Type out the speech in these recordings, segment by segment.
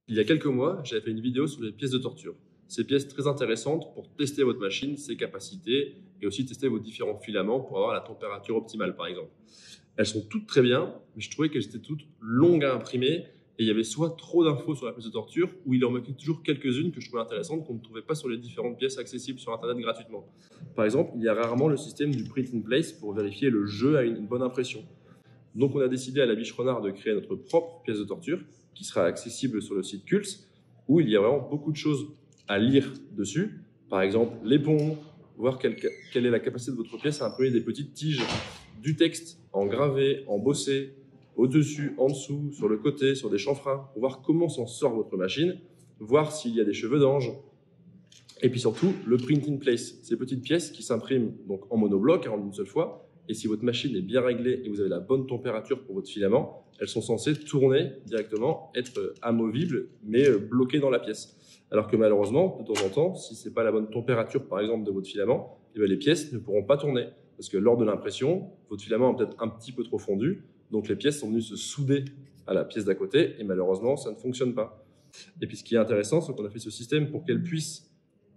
Il y a quelques mois, j'avais fait une vidéo sur les pièces de torture. Ces pièces très intéressantes pour tester votre machine, ses capacités et aussi tester vos différents filaments pour avoir la température optimale par exemple. Elles sont toutes très bien, mais je trouvais qu'elles étaient toutes longues à imprimer et il y avait soit trop d'infos sur la pièce de torture ou il en manquait toujours quelques-unes que je trouvais intéressantes qu'on ne trouvait pas sur les différentes pièces accessibles sur internet gratuitement. Par exemple, il y a rarement le système du print in place pour vérifier le jeu à une bonne impression. Donc on a décidé à la Biche Renard de créer notre propre pièce de torture qui sera accessible sur le site Kulz, où il y a vraiment beaucoup de choses à lire dessus. Par exemple, les ponts, voir quelle est la capacité de votre pièce à imprimer des petites tiges, du texte en gravé, en bossé, au-dessus, en dessous, sur le côté, sur des chanfreins, pour voir comment s'en sort votre machine, voir s'il y a des cheveux d'ange. Et puis surtout, le print in place, ces petites pièces qui s'impriment donc en monobloc, en une seule fois. Et si votre machine est bien réglée et vous avez la bonne température pour votre filament, elles sont censées tourner directement, être amovibles, mais bloquées dans la pièce. Alors que malheureusement, de temps en temps, si ce n'est pas la bonne température, par exemple, de votre filament, eh bien, les pièces ne pourront pas tourner. Parce que lors de l'impression, votre filament a peut-être un petit peu trop fondu, donc les pièces sont venues se souder à la pièce d'à côté, et malheureusement, ça ne fonctionne pas. Et puis ce qui est intéressant, c'est qu'on a fait ce système pour qu'elles puissent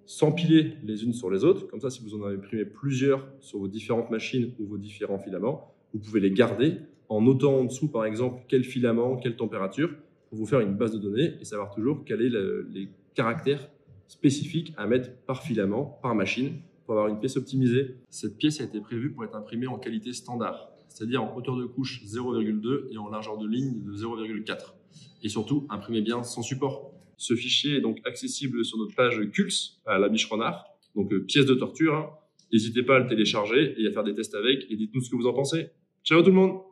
s'empiler les unes sur les autres. Comme ça, si vous en avez imprimé plusieurs sur vos différentes machines ou vos différents filaments, vous pouvez les garder en notant en dessous, par exemple, quel filament, quelle température, pour vous faire une base de données et savoir toujours quels sont les caractères spécifiques à mettre par filament, par machine, pour avoir une pièce optimisée. Cette pièce a été prévue pour être imprimée en qualité standard, c'est-à-dire en hauteur de couche 0,2 et en largeur de ligne de 0,4. Et surtout, imprimée bien sans support. Ce fichier est donc accessible sur notre page Kulz à la Biche Renard, donc pièce de torture. N'hésitez pas à le télécharger et à faire des tests avec et dites-nous ce que vous en pensez. Ciao tout le monde!